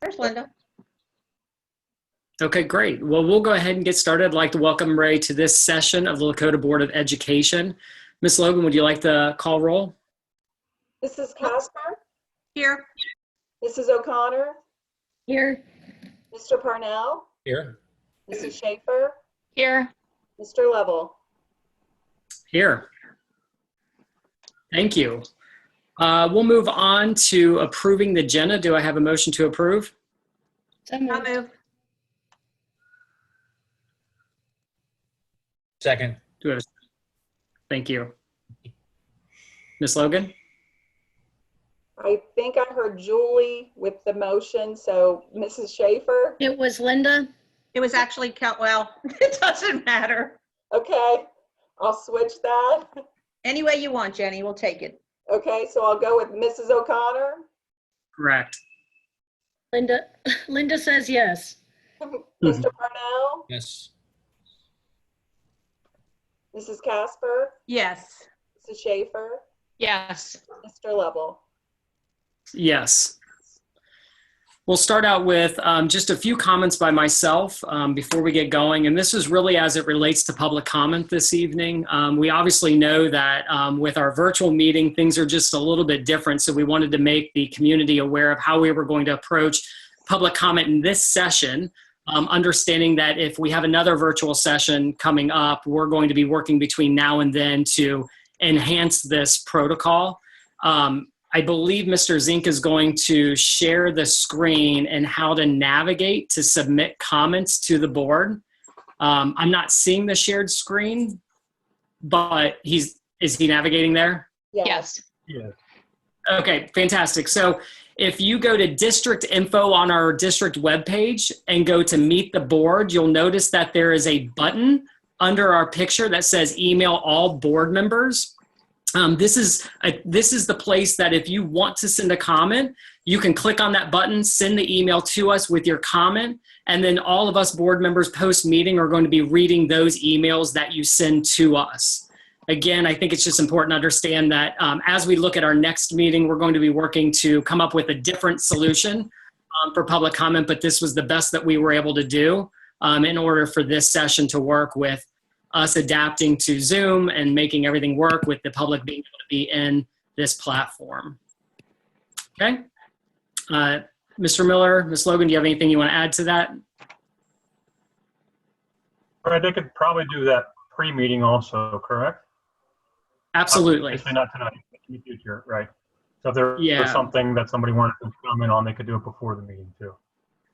There's Linda. Okay, great. Well, we'll go ahead and get started. I'd like to welcome Ray to this session of the Lakota Board of Education. Ms. Logan, would you like to call roll? Mrs. Casper? Here. Mrs. O'Connor? Here. Mr. Parnell? Here. Mrs. Schaefer? Here. Mr. Lovell? Here. Thank you. We'll move on to approving the agenda. Do I have a motion to approve? So I moved. move. Second. Do I have a, thank you. Ms. Logan? I think I heard Julie with the motion, so Mrs. Schaefer? It was Linda. It was actually, well, it doesn't matter. Okay, I'll switch that. Any way you want, Jenny, we'll take it. Okay, so I'll go with Mrs. O'Connor, Correct. Linda says yes. Mr. Parnell, Yes. Mrs. Casper, Yes. Mrs. Schaefer, Yes. Mr. Lovell. Yes. We'll start out with just a few comments by myself before we get going. And this is really as it relates to public comment this evening. We obviously know that with our virtual meeting, things are just a little bit different. So we wanted to make the community aware of how we were going to approach public comment in this session, understanding that if we have another virtual session coming up, we're going to be working between now and then to enhance this protocol. I believe Mr. Zink is going to share the screen and how to navigate to submit comments to the board. I'm not seeing the shared screen, but is he navigating there? Yes. Yeah. Okay, fantastic. So if you go to district info on our district webpage and go to meet the board, you'll notice that there is a button under our picture that says email all board members. This is the place that if you want to send a comment, you can click on that button, send the email to us with your comment, and then all of us board members post-meeting are going to be reading those emails that you send to us. Again, I think it's just important to understand that as we look at our next meeting, we're going to be working to come up with a different solution for public comment, but this was the best that we were able to do in order for this session to work with us adapting to Zoom and making everything work with the public being able to be in this platform. Okay. Mr. Miller, Ms. Logan, do you have anything you want to add to that? Right, they could probably do that pre-meeting also, correct? Absolutely. Obviously not tonight, but in the future, right? So if there was Yeah. something that somebody wanted to comment on, they could do it before the meeting too.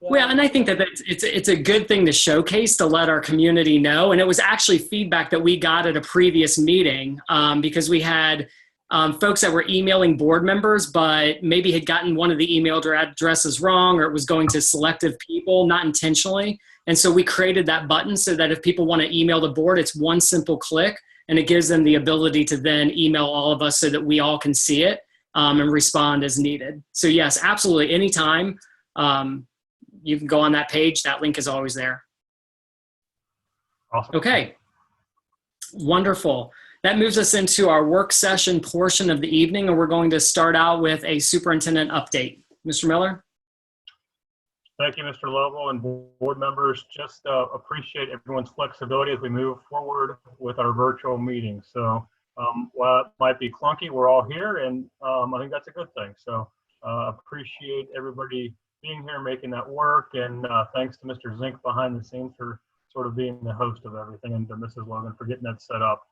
Well, and I think that it's a good thing to showcase to let our community know. And it was actually feedback that we got at a previous meeting because we had folks that were emailing board members, but maybe had gotten one of the email addresses wrong, or it was going to selective people, not intentionally. And so we created that button so that if people want to email the board, it's one simple click, and it gives them the ability to then email all of us so that we all can see it and respond as needed. So yes, absolutely, anytime. You can go on that page. That link is always there. Awesome. Okay. Wonderful. That moves us into our work session portion of the evening, and we're going to start out with a superintendent update. Mr. Miller? Thank you, Mr. Lovell and board members. Just appreciate everyone's flexibility as we move forward with our virtual meeting. So while it might be clunky, we're all here, and I think that's a good thing. So appreciate everybody being here, making that work, and thanks to Mr. Zink behind the scenes for sort of being the host of everything, and to Mrs. Logan for getting that set up.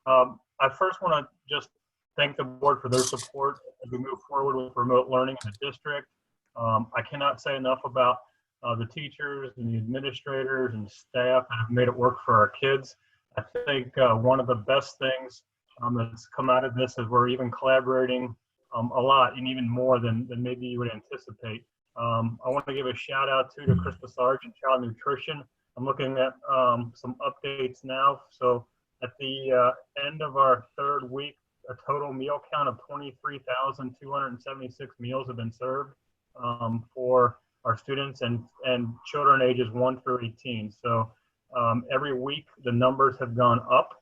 I first want to just thank the board for their support as we move forward with remote learning in the district. I cannot say enough about the teachers and the administrators and staff that have made it work for our kids. I think one of the best things that's come out of this is we're even collaborating a lot, and even more than maybe you would anticipate. I want to give a shout out to Chris Sargent, Child Nutrition. I'm looking at some updates now. So at the end of our third week, a total meal count of 23,276 meals have been served for our students and children ages 1 through 18. So every week the numbers have gone up.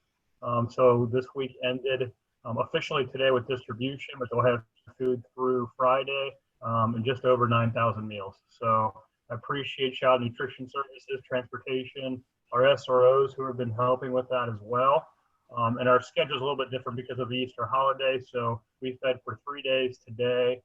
So this week ended officially today with distribution, but they'll have food through Friday. and just over 9,000 meals. So I appreciate Child Nutrition Services, Transportation, our SROs who have been helping with that as well. And our schedule is a little bit different because of the Easter holiday. So we fed for 3 days today,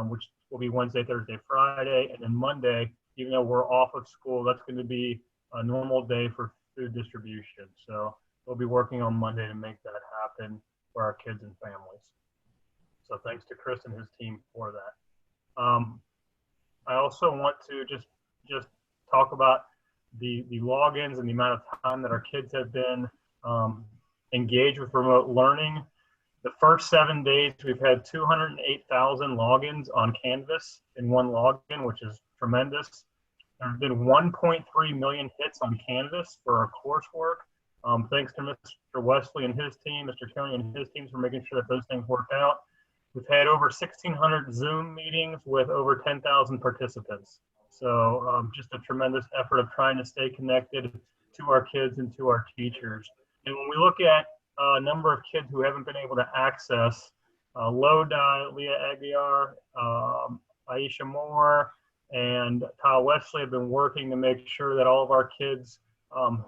which will be Wednesday, Thursday, Friday, and then Monday, even though we're off of school, that's going to be a normal day for food distribution. So we'll be working on Monday to make that happen for our kids and families. So thanks to Chris and his team for that. I also want to just talk about the logins and the amount of time that our kids have been engaged with remote learning. The first 7 days, we've had 208,000 logins on Canvas in one login, which is tremendous. There have been 1.3 million hits on Canvas for our coursework. Thanks to Mr. Wesley and his team, Mr. Tony and his teams for making sure that those things work out. We've had over 1,600 Zoom meetings with over 10,000 participants. So just a tremendous effort of trying to stay connected to our kids and to our teachers. And when we look at a number of kids who haven't been able to access, Lodi, Leah Aguiar, Aisha Moore, and Kyle Wesley have been working to make sure that all of our kids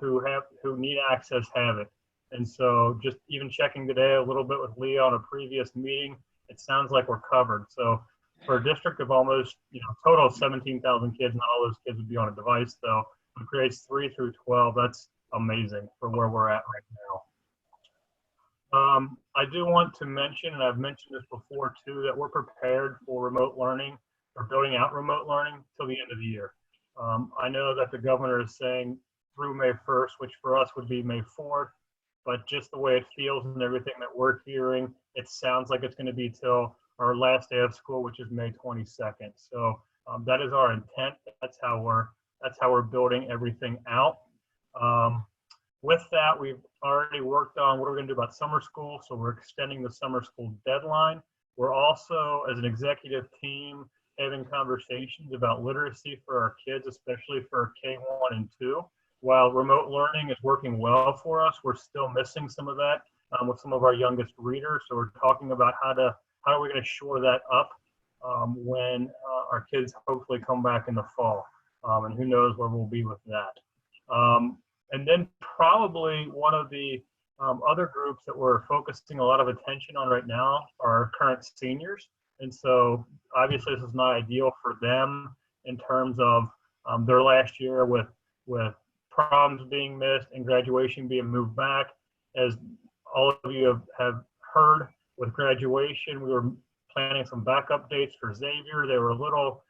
who need access have it. And so just even checking today a little bit with Leah on a previous meeting, it sounds like we're covered. So for a district of almost, total of 17,000 kids, not all those kids would be on a device though. It grades 3 through 12. That's amazing for where we're at right now. I do want to mention, and I've mentioned this before too, that we're prepared for remote learning or building out remote learning till the end of the year. I know that the governor is saying through May 1st, which for us would be May 4th, but just the way it feels and everything that we're hearing, it sounds like it's going to be till our last day of school, which is May 22nd. So that is our intent. That's how we're building everything out. With that, we've already worked on what we're going to do about summer school. So we're extending the summer school deadline. We're also, as an executive team, having conversations about literacy for our kids, especially for K1 and 2. While remote learning is working well for us, we're still missing some of that with some of our youngest readers. So we're talking about how are we going to shore that up when our kids hopefully come back in the fall, and who knows where we'll be with that. And then probably one of the other groups that we're focusing a lot of attention on right now are our current seniors. And so obviously this is not ideal for them in terms of their last year with proms being missed and graduation being moved back. As all of you have heard, with graduation, we were planning some backup dates for Xavier. They were a little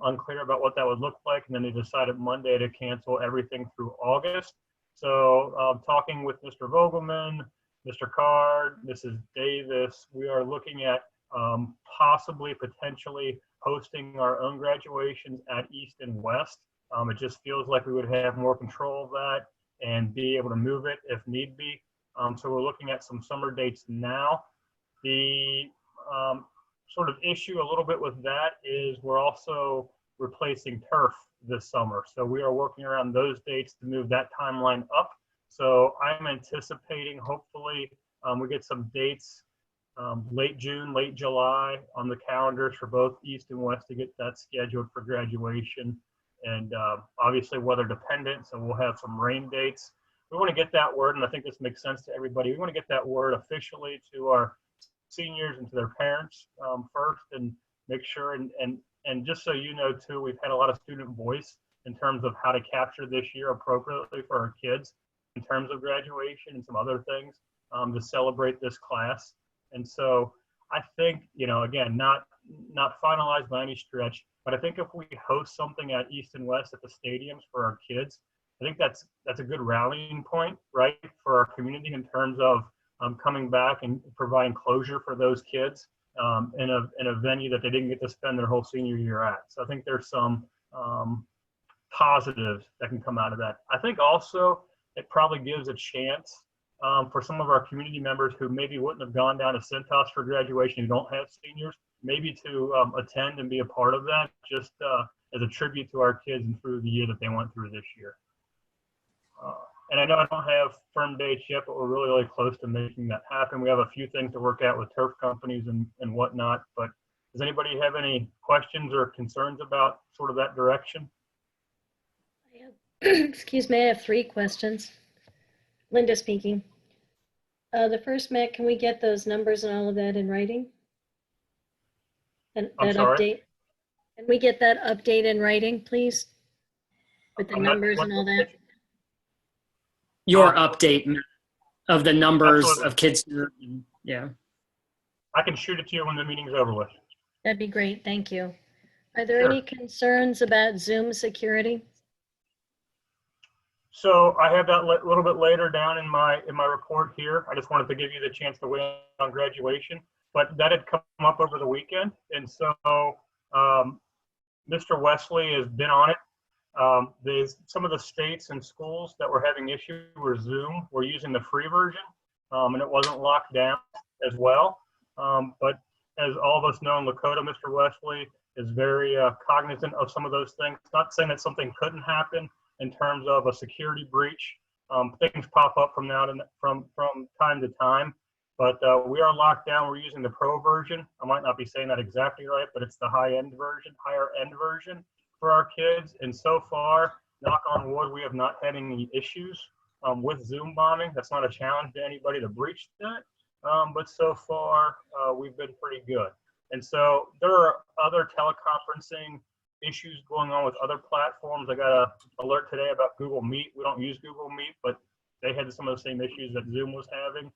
unclear about what that would look like, and then they decided Monday to cancel everything through August. So talking with Mr. Vogelman, Mr. Card, Mrs. Davis, we are looking at potentially hosting our own graduations at East and West. It just feels like we would have more control of that and be able to move it if need be. So we're looking at some summer dates now. The sort of issue a little bit with that is we're also replacing turf this summer. So we are working around those dates to move that timeline up. So I'm anticipating hopefully we get some dates late June, late July on the calendars for both East and West to get that scheduled for graduation. And obviously weather dependent, so we'll have some rain dates. We want to get that word, and I think this makes sense to everybody. We want to get that word officially to our seniors and to their parents first, and make sure, and just so you know too, we've had a lot of student voice in terms of how to capture this year appropriately for our kids in terms of graduation and some other things to celebrate this class. And so I think, again, not finalized by any stretch, but I think if we host something at East and West at the stadiums for our kids, I think that's a good rallying point, right, for our community in terms of coming back and providing closure for those kids in a venue that they didn't get to spend their whole senior year at. So I think there's some positives that can come out of that. I think also it probably gives a chance for some of our community members who maybe wouldn't have gone down to Cintas for graduation, who don't have seniors, maybe to attend and be a part of that, just as a tribute to our kids and through the year that they went through this year. And I know I don't have firm dates yet, but we're really, really close to making that happen. We have a few things to work out with turf companies and whatnot, but Does anybody have any questions or concerns about sort of that direction? Excuse me, I have 3 questions. Linda speaking. The first, Matt, can we get those numbers and all of that in writing? And I'm that sorry? update? Can we get that update in writing, please? With the I'm not- numbers and all that? Your update of the numbers Absolutely. of kids. Yeah. I can shoot it to you when the meeting's over with. That'd be great, thank you. Are there Sure. any concerns about Zoom security? So I have that a little bit later down in my report here. I just wanted to give you the chance to weigh in on graduation, but that had come up over the weekend, and so Mr. Wesley has been on it. There's some of the states and schools that were having issues with Zoom were using the free version, and it wasn't locked down as well. But as all of us know in Lakota, Mr. Wesley is very cognizant of some of those things. Not saying that something couldn't happen in terms of a security breach. Things pop up from time to time, but we are locked down. We're using the pro version. I might not be saying that exactly right, but it's the higher end version for our kids. And so far, knock on wood, we have not had any issues with Zoom bombing. That's not a challenge to anybody to breach that. But so far, we've been pretty good. And so there are other teleconferencing issues going on with other platforms. I got an alert today about Google Meet. We don't use Google Meet, but they had some of the same issues that Zoom was having.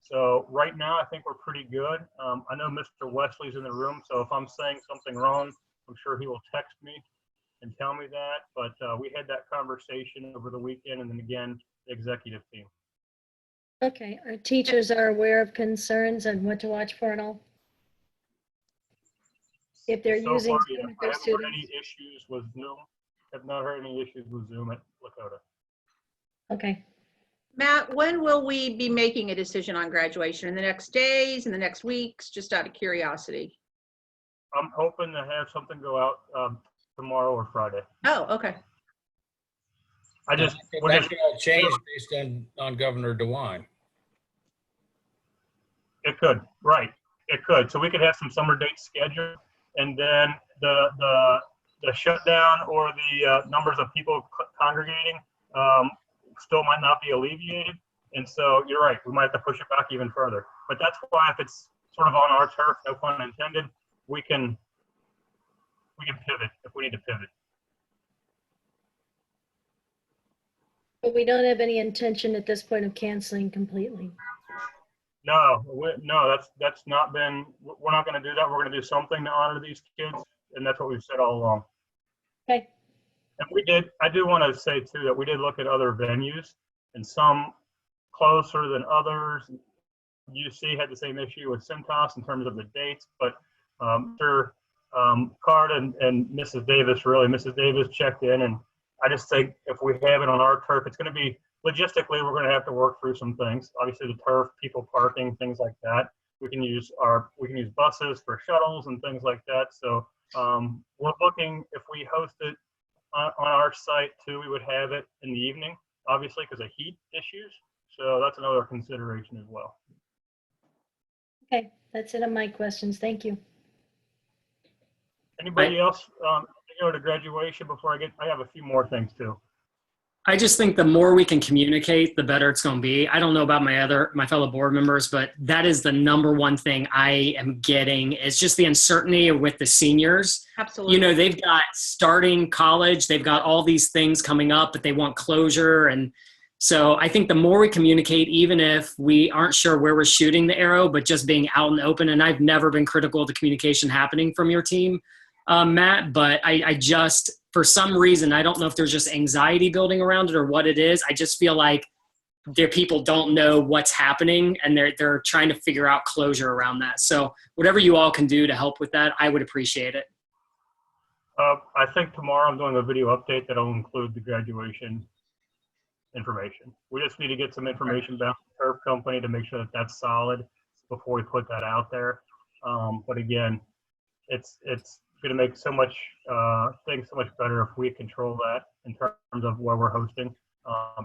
So right now, I think we're pretty good. I know Mr. Wesley's in the room, so if I'm saying something wrong, I'm sure he will text me and tell me that. But we had that conversation over the weekend, and then again, the executive team. Okay, our teachers are aware of concerns and what to watch for and all? If they're So using far, Zoom yeah, with I their haven't heard students? any issues with Zoom. Have not heard any issues with Zoom at Lakota. Okay, Matt, when will we be making a decision on graduation? In the next days, in the next weeks, just out of curiosity? I'm hoping to have something go out tomorrow or Friday. Oh, okay. We're That just, could all change based on Governor DeWine. it could, right, it could. So we could have some summer dates scheduled, and then the shutdown or the numbers of people congregating still might not be alleviated. And so you're right, we might have to push it back even further. But that's why if it's sort of on our turf, no pun intended, we can pivot if we need to pivot. but we don't have any intention at this point of canceling completely. No, that's not been, we're not going to do that. We're going to do something to honor these kids, and that's what we've said all along. Okay, And I do want to say too, that we did look at other venues, and some closer than others. UC had the same issue with Cintas in terms of the dates, but Mr. Card and Mrs. Davis checked in, and I just think if we have it on our turf, it's going to be, logistically, we're going to have to work through some things. Obviously the turf, people parking, things like that. We can use buses for shuttles and things like that. So we're looking, if we host it on our site too, we would have it in the evening, obviously because of heat issues. So that's another consideration as well. okay, that's it on my questions, thank you. Anybody else go to graduation before I have a few more things too. I just think the more we can communicate, the better it's going to be. I don't know about my fellow board members, but that is the number one thing I am getting is just the uncertainty with the seniors. Absolutely. You know, they've got starting college, they've got all these things coming up, but they want closure. And so I think the more we communicate, even if we aren't sure where we're shooting the arrow, but just being out and open. And I've never been critical of the communication happening from your team, Matt, but I just, for some reason, I don't know if there's just anxiety building around it or what it is. I just feel like their people don't know what's happening and they're trying to figure out closure around that. So whatever you all can do to help with that, I would appreciate it. I think tomorrow I'm doing a video update that'll include the graduation information. We just need to get some information back from the turf company to make sure that that's solid before we put that out there. But again, it's going to make so much things so much better if we control that in terms of where we're hosting,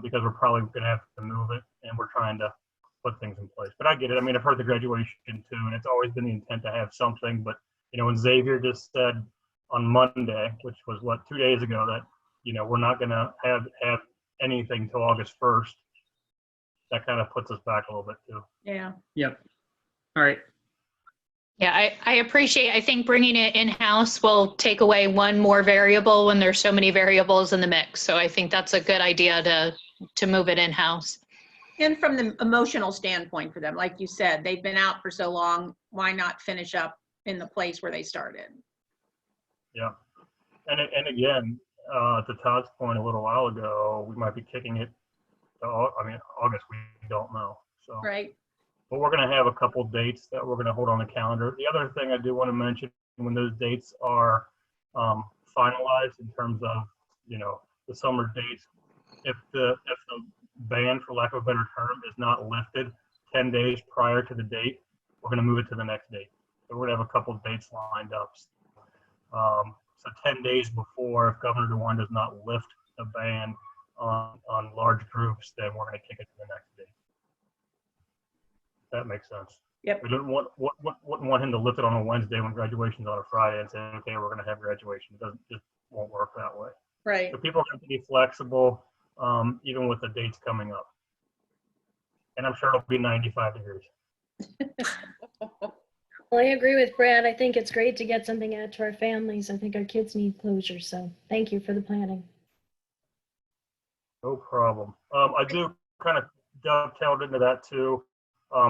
because we're probably going to have to move it, and we're trying to put things in place. But I get it. I mean, I've heard the graduation too, and it's always been the intent to have something, but when Xavier just said on Monday, which was what, 2 days ago, that, we're not going to have anything till August 1st, that kind of puts us back a little bit too. Yeah. Yep. All right. Yeah, I think bringing it in-house will take away one more variable when there's so many variables in the mix. So I think that's a good idea to move it in-house. And from the emotional standpoint for them, like you said, they've been out for so long, why not finish up in the place where they started? Yeah. And again, to Todd's point a little while ago, we might be kicking it to, August, we don't know. So, Right? but we're going to have a couple dates that we're going to hold on the calendar. The other thing I do want to mention, when those dates are finalized in terms of, the summer dates, if the ban, for lack of a better term, is not lifted 10 days prior to the date, we're going to move it to the next date. So we're going to have a couple of dates lined up. So 10 days before, if Governor DeWine does not lift the ban on large groups, then we're going to kick it to the next date. That makes sense. Yep. We wouldn't want him to lift it on a Wednesday when graduation's on a Friday and say, okay, we're going to have graduation. It just won't work that way. Right. So people have to be flexible, even with the dates coming up. And I'm sure it'll be 95 degrees. Well, I agree with Brad. I think it's great to get something out to our families. I think our kids need closure, so thank you for the planning. No problem. I do kind of dovetailed into that too.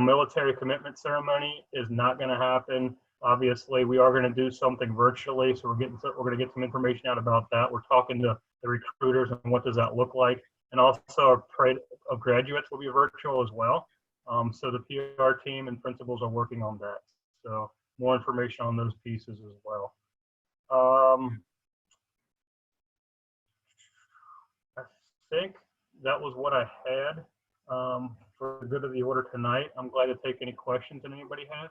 Military commitment ceremony is not going to happen. Obviously, we are going to do something virtually, so we're going to get some information out about that. We're talking to the recruiters and what does that look like, and also our parade of graduates will be virtual as well. So the PR team and principals are working on that. So more information on those pieces as well. I think that was what I had for the good of the order tonight. I'm glad to take any questions that anybody has.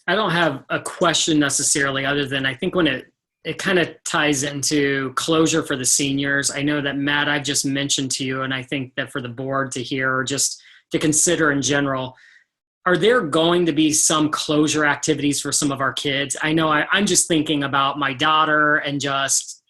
I don't have a question necessarily, other than I think when it kind of ties into closure for the seniors. I know that, Matt, I've just mentioned to you, and I think that for the board to hear or just to consider in general, are there going to be some closure activities for some of our kids? I know I'm just thinking about my daughter and just,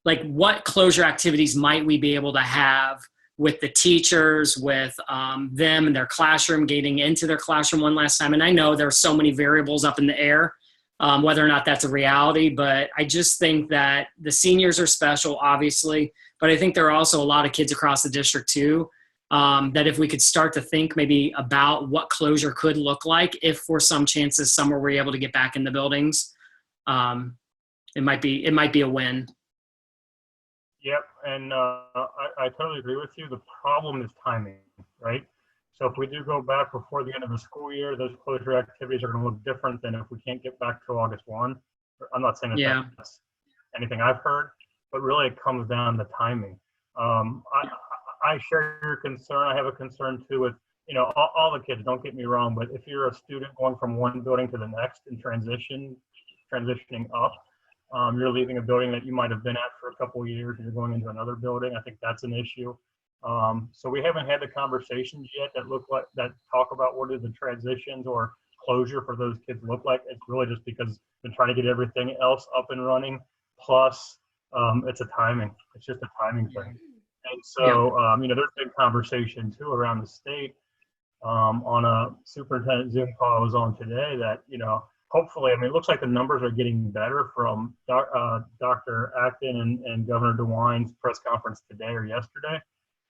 like what closure activities might we be able to have with the teachers, with them and their classroom, getting into their classroom one last time. And I know there are so many variables up in the air, whether or not that's a reality, but I just think that the seniors are special, obviously, but I think there are also a lot of kids across the district too, that if we could start to think maybe about what closure could look like, if for some chances somewhere we're able to get back in the buildings, it might be a win. Yep, and I totally agree with you. The problem is timing, right? So if we do go back before the end of the school year, those closure activities are going to look different than if we can't get back to August 1. I'm not saying that that's anything I've heard, but really it comes down to timing. I share your concern. I have a concern too with, all the kids, don't get me wrong, but if you're a student going from one building to the next and transitioning up, you're leaving a building that you might have been at for a couple of years and you're going into another building. I think that's an issue. So we haven't had the conversations yet that talk about what do the transitions or closure for those kids look like. It's really just because they're trying to get everything else up and running. Plus, it's a just a timing thing. And so, there's been conversation too around the state on a superintendent Zoom call I was on today that, hopefully, it looks like the numbers are getting better from Dr. Acton and Governor DeWine's press conference today or yesterday.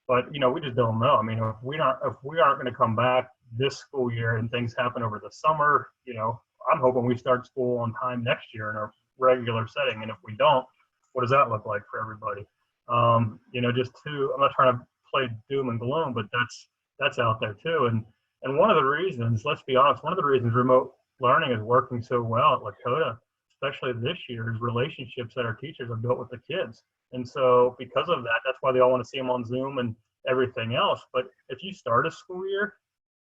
But, we just don't know. If we aren't going to come back this school year and things happen over the summer, I'm hoping we start school on time next year in a regular setting. And if we don't, what does that look like for everybody? I'm not trying to play doom and gloom, but that's out there too. And one of the reasons, let's be honest, remote learning is working so well at Lakota, especially this year, is relationships that our teachers have built with the kids. And so because of that, that's why they all want to see them on Zoom and everything else. But if you start a school year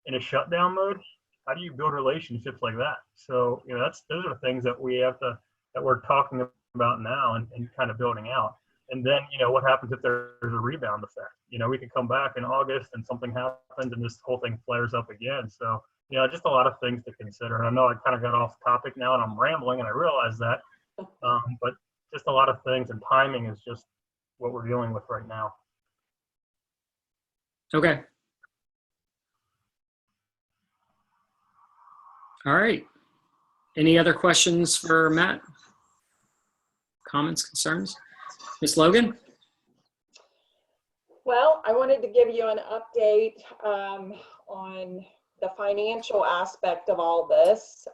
in a shutdown mode, how do you build relationships like that? So, those are things that we're talking about now and kind of building out. And then, what happens if there's a rebound effect? We can come back in August and something happens and this whole thing flares up again. So just a lot of things to consider. And I know I kind of got off topic now and I'm rambling and I realize that, but just a lot of things, and timing is just what we're dealing with right now. Okay. All right. Any other questions for Matt? Comments, concerns? Ms. Logan? Well, I wanted to give you an update on the financial aspect of all this.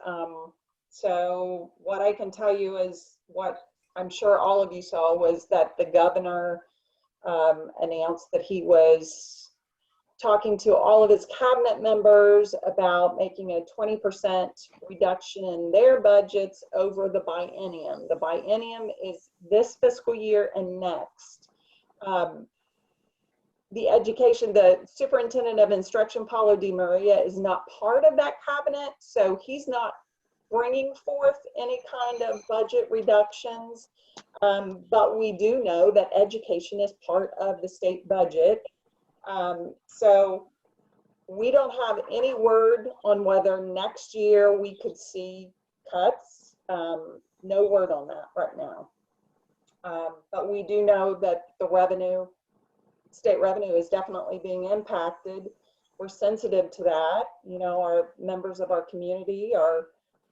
So what I can tell you is what I'm sure all of you saw was that the governor announced that he was talking to all of his cabinet members about making a 20% reduction in their budgets over the biennium. The biennium is this fiscal year and next. The superintendent of instruction, Paulo Di Maria, is not part of that cabinet, so he's not bringing forth any kind of budget reductions. But we do know that education is part of the state budget. So we don't have any word on whether next year we could see cuts. No word on that right now. But we do know that the state revenue is definitely being impacted. We're sensitive to that. Our members of our community are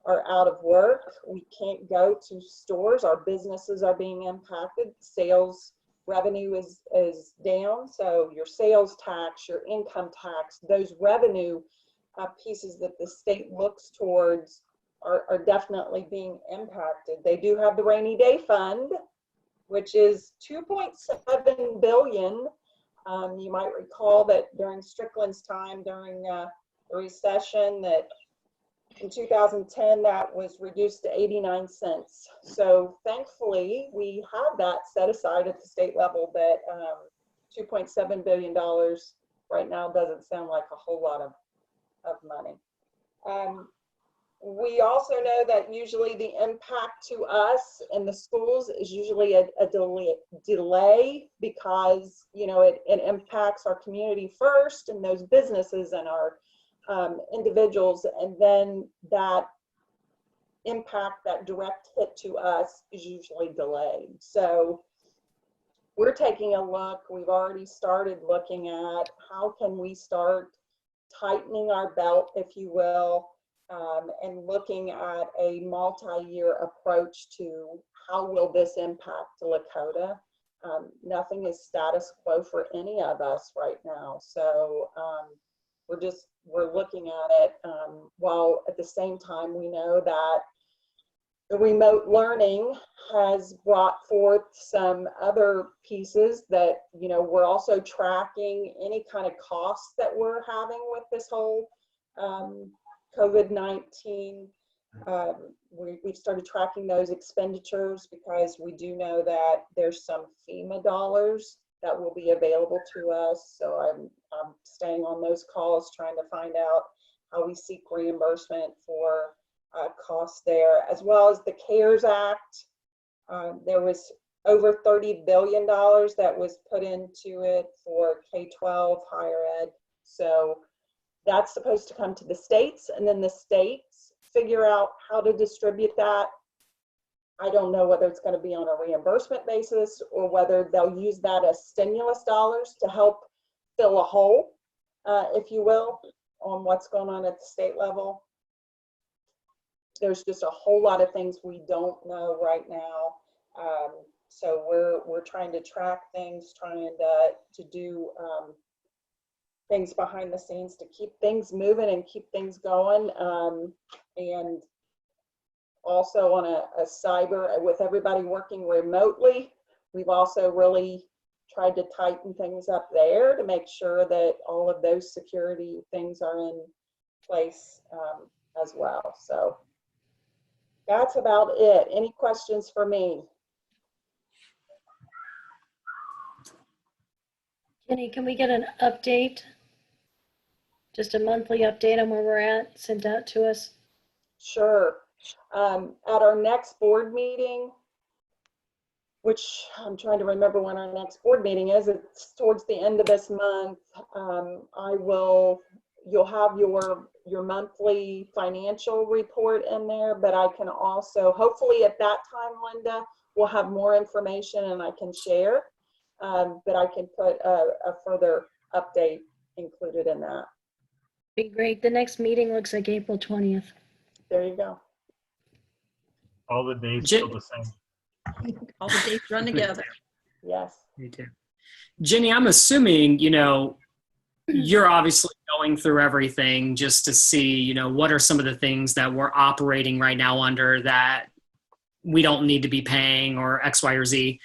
out of work. We can't go to stores. Our businesses are being impacted. Sales revenue is down. So your sales tax, your income tax, those revenue pieces that the state looks towards are definitely being impacted. They do have the rainy day fund, which is $2.7 billion. You might recall that during Strickland's time, during the recession, that in 2010, that was reduced to 89 cents. So thankfully, we have that set aside at the state level, that $2.7 billion right now doesn't sound like a whole lot of money. We also know that usually the impact to us in the schools is usually a delay because, it impacts our community first and those businesses and our individuals, and then that impact, that direct hit to us is usually delayed. So we're taking a look. We've already started looking at how can we start tightening our belt, if you will, and looking at a multi-year approach to how will this impact Lakota. Nothing is status quo for any of us right now. So we're looking at it, while at the same time we know that the remote learning has brought forth some other pieces that, we're also tracking any kind of costs that we're having with this whole COVID-19. We've started tracking those expenditures because we do know that there's some FEMA dollars that will be available to us. So I'm staying on those calls, trying to find out how we seek reimbursement for costs there, as well as the CARES Act. There was over $30 billion that was put into it for K-12 higher ed. So that's supposed to come to the states, and then the states figure out how to distribute that. I don't know whether it's going to be on a reimbursement basis or whether they'll use that as stimulus dollars to help fill a hole, if you will, on what's going on at the state level. There's just a whole lot of things we don't know right now. So we're trying to track things, trying to do things behind the scenes to keep things moving and keep things going. And also on a cyber, with everybody working remotely, we've also really tried to tighten things up there to make sure that all of those security things are in place as well. So that's about it. Any questions for me? Kenny, can we get an update? Just a monthly update on where we're at, sent out to us? Sure. At our next board meeting, which I'm trying to remember when our next board meeting is, it's towards the end of this month. You'll have your your monthly financial report in there, but I can also, hopefully at that time, Linda, we'll have more information and I can share. But I can put a further update included in that. Be great. The next meeting looks like April 20th. There you go. All the dates Jen- still the same. All the dates run together. Yes. Me too. Jenny, I'm assuming, you're obviously going through everything just to see, what are some of the things that we're operating right now under that we don't need to be paying or X, Y, or Z.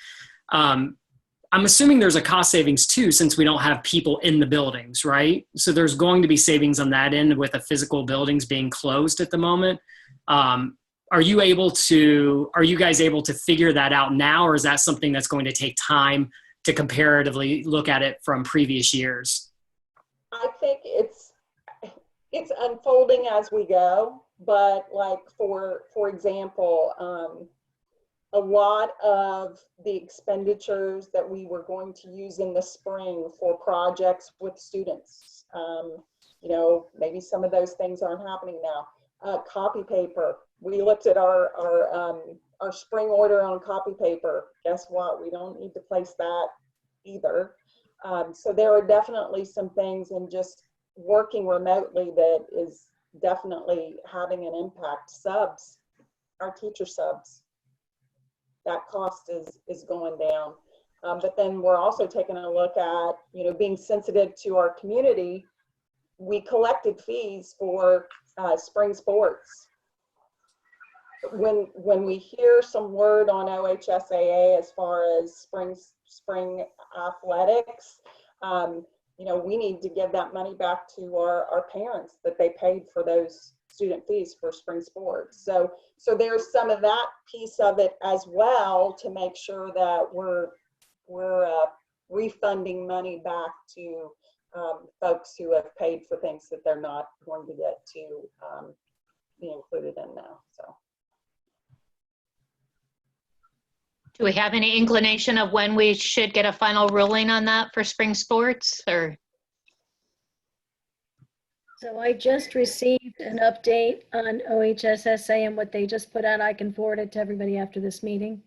I'm assuming there's a cost savings too, since we don't have people in the buildings, right? So there's going to be savings on that end with the physical buildings being closed at the moment. Are you guys able to figure that out now, or is that something that's going to take time to comparatively look at it from previous years? I think it's unfolding as we go, but like for example, a lot of the expenditures that we were going to use in the spring for projects with students, maybe some of those things aren't happening now. Copy paper. We looked at our spring order on copy paper. Guess what? We don't need to place that either. So there are definitely some things in just working remotely that is definitely having an impact. Subs, our teacher subs, that cost is going down. But then we're also taking a look at, being sensitive to our community. We collected fees for spring sports. When we hear some word on OHSAA as far as spring athletics, we need to give that money back to our parents that they paid for those student fees for spring sports. So there's some of that piece of it as well to make sure that we're refunding money back to folks who have paid for things that they're not going to get to be included in now. So. Do we have any inclination of when we should get a final ruling on that for spring sports, or? So I just received an update on OHSSA and what they just put out. I can forward it to everybody after this meeting.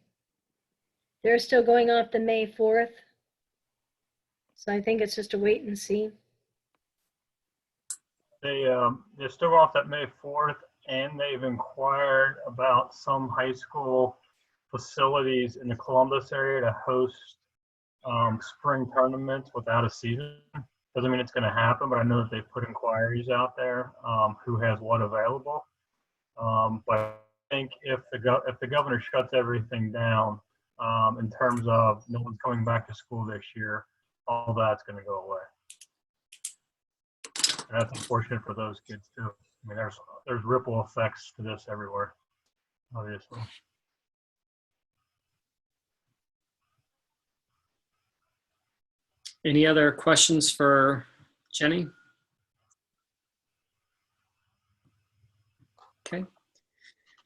They're still going off the May 4th. So I think it's just a wait and see. They're still off that May 4th, and they've inquired about some high school facilities in the Columbus area to host spring tournaments without a season. Doesn't mean it's going to happen, but I know that they've put inquiries out there who has what available. But I think if the governor shuts everything down in terms of no one's coming back to school this year, all that's going to go away. And that's unfortunate for those kids too. I mean, there's ripple effects to this everywhere, obviously. Any other questions for Jenny? Okay.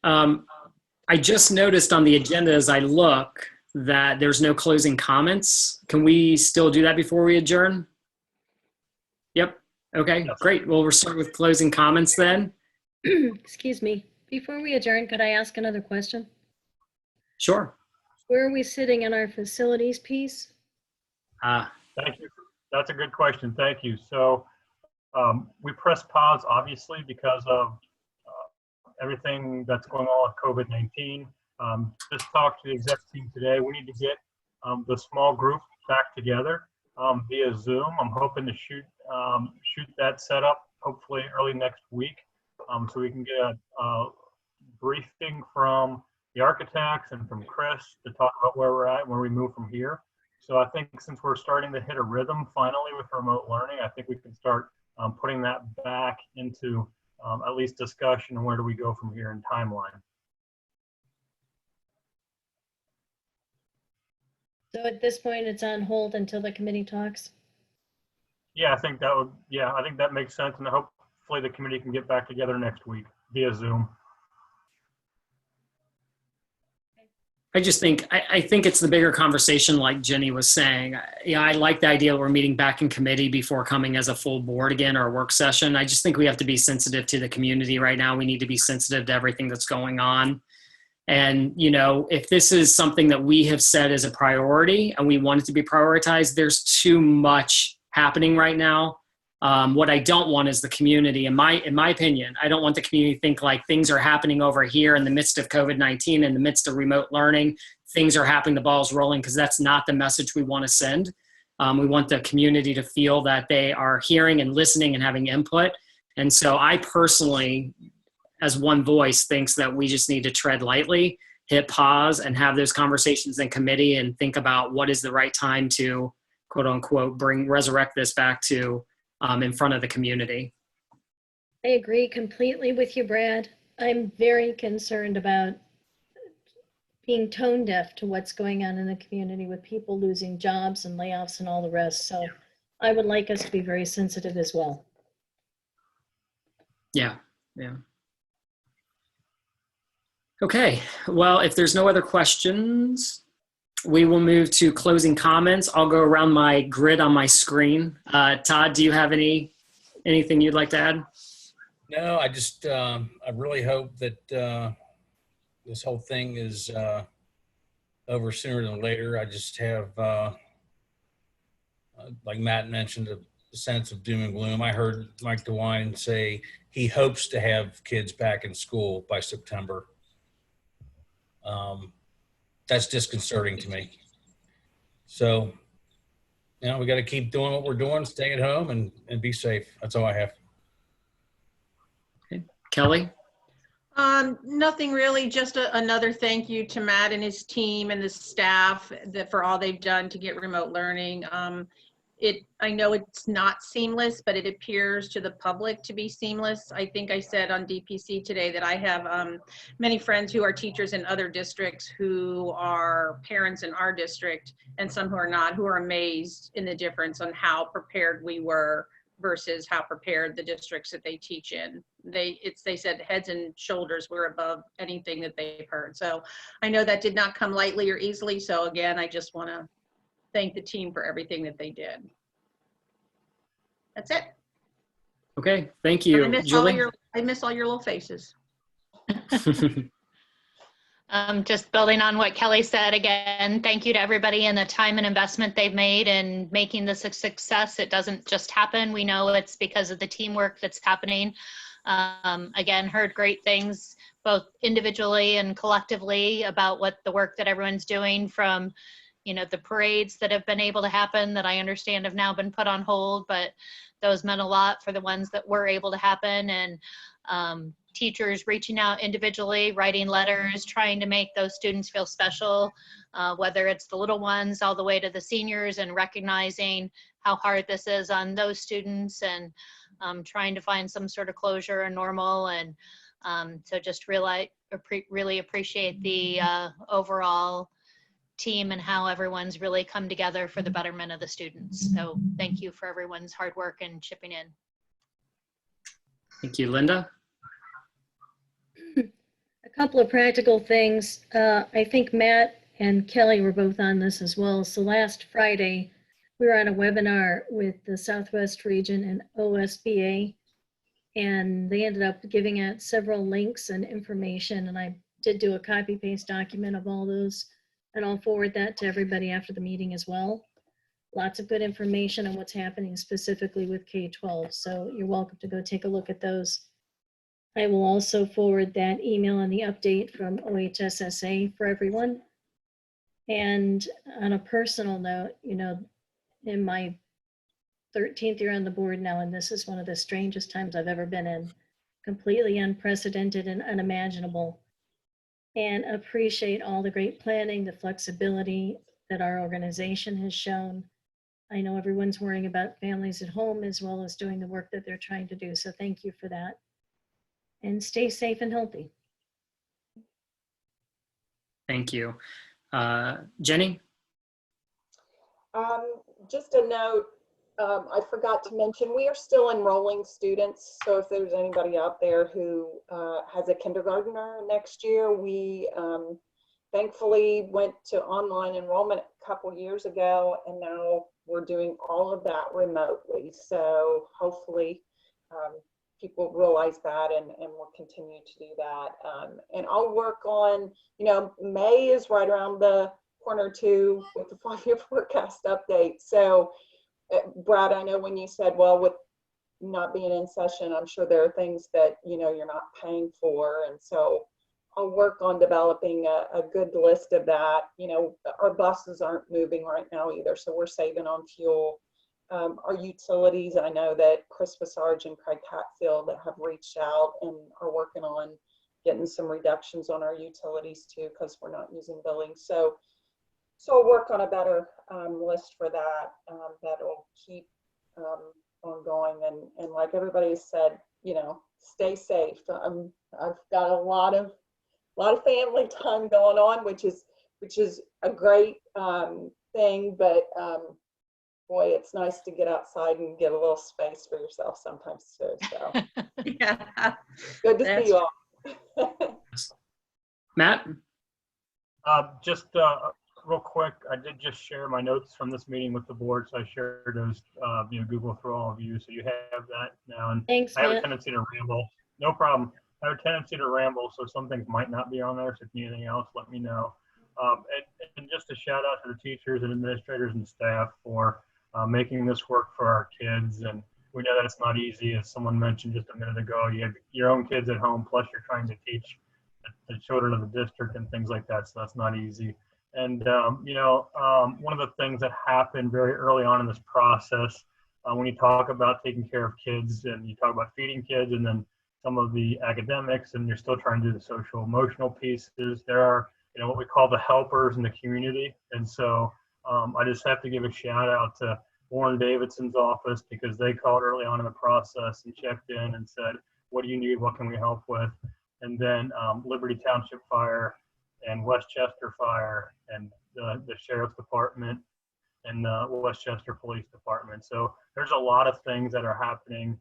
I just noticed on the agenda as I look that there's no closing comments. Can we still do that before we adjourn? Yep. Okay, Yes. great. Well, we'll start with closing comments then. Excuse me. Before we adjourn, could I ask another question? Sure. Where are we sitting in our facilities piece? Thank you. That's a good question. Thank you. So we pressed pause, obviously, because of everything that's going on with COVID-19. Just talked to the exec team today. We need to get the small group back together via Zoom. I'm hoping to shoot that setup hopefully early next week, so we can get a briefing from the architects and from Chris to talk about where we're at and where we move from here. So I think since we're starting to hit a rhythm finally with remote learning, I think we can start putting that back into at least discussion and where do we go from here in timeline. So at this point, it's on hold until the committee talks. Yeah, I think that makes sense, and hopefully the committee can get back together next week via Zoom. I just think, I think it's the bigger conversation like Jenny was saying. I like the idea that we're meeting back in committee before coming as a full board again or a work session. I just think we have to be sensitive to the community right now. We need to be sensitive to everything that's going on. And, you know, if this is something that we have said as a priority and we want it to be prioritized, there's too much happening right now. What I don't want is the community, in my opinion, I don't want the community to think like things are happening over here in the midst of COVID-19, in the midst of remote learning, things are happening, the ball's rolling, because that's not the message we want to send. We want the community to feel that they are hearing and listening and having input. And so I personally, as one voice, thinks that we just need to tread lightly, hit pause, and have those conversations in committee and think about what is the right time to, quote unquote, resurrect this back to in front of the community. I agree completely with you, Brad. I'm very concerned about being tone deaf to what's going on in the community with people losing jobs and layoffs and all the rest. So I would like us to be very sensitive as well. Yeah. Okay, well, if there's no other questions, we will move to closing comments. I'll go around my grid on my screen. Todd, do you have anything you'd like to add? No, I just, I really hope that this whole thing is over sooner than later. I just have, like Matt mentioned, a sense of doom and gloom. I heard Mike DeWine say he hopes to have kids back in school by September. That's disconcerting to me. So, you know, we got to keep doing what we're doing, stay at home and be safe. That's all I have. Okay. Kelly? Nothing really, just another thank you to Matt and his team and the staff for all they've done to get remote learning. I know it's not seamless, but it appears to the public to be seamless. I think I said on DPC today that I have many friends who are teachers in other districts who are parents in our district, and some who are not, who are amazed in the difference on how prepared we were versus how prepared the districts that they teach in. They said heads and shoulders were above anything that they've heard. So I know that did not come lightly or easily. So again, I just want to thank the team for everything that they did. That's it. Okay, thank you. Julie? I miss all your little faces. Just building on what Kelly said again, thank you to everybody and the time and investment they've made in making this a success. It doesn't just happen. We know it's because of the teamwork that's happening. Again, heard great things both individually and collectively about what the work that everyone's doing, from, you know, the parades that have been able to happen that I understand have now been put on hold, but those meant a lot for the ones that were able to happen. And teachers reaching out individually, writing letters, trying to make those students feel special, whether it's the little ones all the way to the seniors, and recognizing how hard this is on those students, and trying to find some sort of closure and normal. And so just really appreciate the overall team and how everyone's really come together for the betterment of the students. So thank you for everyone's hard work and chipping in. Thank you. Linda? A couple of practical things. I think Matt and Kelly were both on this as well. So last Friday, we were on a webinar with the Southwest Region and OSBA, and they ended up giving out several links and information, and I did do a copy-paste document of all those, and I'll forward that to everybody after the meeting as well. Lots of good information on what's happening specifically with K-12, so you're welcome to go take a look at those. I will also forward that email and the update from OHSSA for everyone. And on a personal note, you know, in my 13th year on the board now, and this is one of the strangest times I've ever been in, completely unprecedented and unimaginable, and appreciate all the great planning, the flexibility that our organization has shown. I know everyone's worrying about families at home as well as doing the work that they're trying to do, so thank you for that. And stay safe and healthy. Thank you. Jenny? Just a note, I forgot to mention, we are still enrolling students. So if there's anybody out there who has a kindergartner next year, we thankfully went to online enrollment a couple years ago, and now we're doing all of that remotely. So hopefully people realize that and will continue to do that. And I'll work on, May is right around the corner too with the 5-year forecast update. So Brad, I know when you said, well, with not being in session, I'm sure there are things that, you're not paying for. And so I'll work on developing a good list of that. Our buses aren't moving right now either, so we're saving on fuel. Our utilities, I know that Chris Passarge and Craig Hatfield have reached out and are working on getting some reductions on our utilities too, because we're not using billing. So I'll work on a better list for that. That'll keep ongoing. And like everybody said, stay safe. I've got a lot of family time going on, which is a great thing, but boy, it's nice to get outside and get a little space for yourself sometimes too. So Yeah. good to see you all. Matt? Just real quick, I did just share my notes from this meeting with the board, so I shared those via Google for all of you, so you have that now. And Thanks, I have a Matt. tendency to ramble. No problem. I have a tendency to ramble, so some things might not be on there. So if you need anything else, let me know. And just a shout out to the teachers and administrators and staff for making this work for our kids. And we know that it's not easy. As someone mentioned just a minute ago, you have your own kids at home, plus you're trying to teach the children of the district and things like that. So that's not easy. And, one of the things that happened very early on in this process, when you talk about taking care of kids and you talk about feeding kids and then some of the academics, and you're still trying to do the social emotional pieces, there are, what we call the helpers in the community. And so I just have to give a shout out to Warren Davidson's office, because they called early on in the process and checked in and said, what do you need? What can we help with? And then Liberty Township Fire and Westchester Fire and the Sheriff's Department and the Westchester Police Department. So there's a lot of things that are happening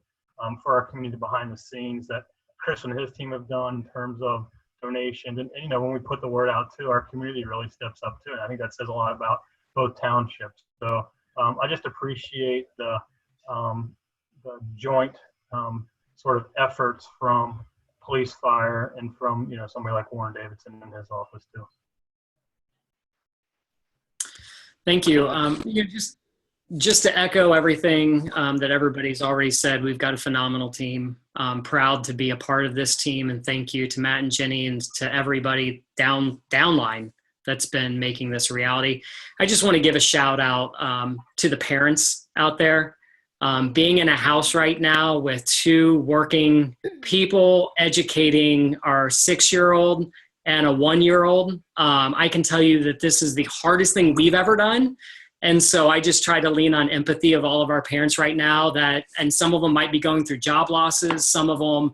for our community behind the scenes that Chris and his team have done in terms of donations. And when we put the word out too, our community really steps up too. And I think that says a lot about both townships. So I just appreciate the joint sort of efforts from police, fire, and from somebody like Warren Davidson in his office too. Thank you. Just to echo everything that everybody's already said, we've got a phenomenal team. Proud to be a part of this team, and thank you to Matt and Jenny and to everybody downline that's been making this a reality. I just want to give a shout out to the parents out there. Being in a house right now with 2 working people educating our 6-year-old and a 1-year-old, I can tell you that this is the hardest thing we've ever done. And so I just try to lean on empathy of all of our parents right now, and some of them might be going through job losses. Some of them,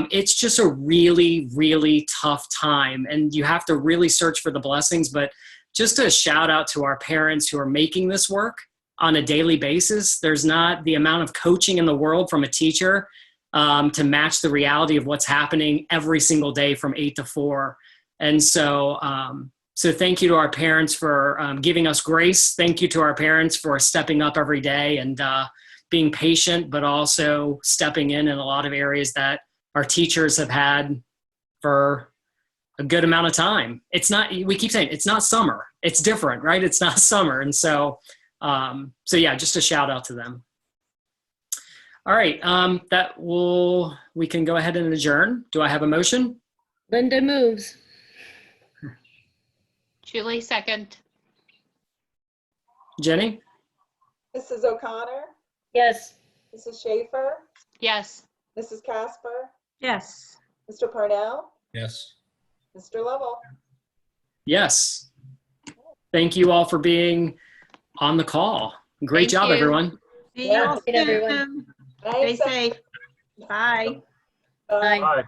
it's just a really, really tough time, and you have to really search for the blessings. But just a shout out to our parents who are making this work on a daily basis. There's not the amount of coaching in the world from a teacher to match the reality of what's happening every single day from 8 to 4. And so, so thank you to our parents for giving us grace. Thank you to our parents for stepping up every day and being patient, but also stepping in a lot of areas that our teachers have had for a good amount of time. It's not, we keep saying it's not summer. It's different, right? It's not summer. And so, yeah, just a shout out to them. All right. We can go ahead and adjourn. Do I have a motion? Linda moves. Julie, second. Jenny? Mrs. O'Connor, Yes. Mrs. Schaefer, Yes. Mrs. Casper, Yes. Mr. Parnell, Yes. Mr. Lovell. Yes. Thank you all for being on the call. Great Thank job, you. everyone. See you all Good, everyone. soon. Stay Thanks. safe. Bye. Bye. Bye. Bye.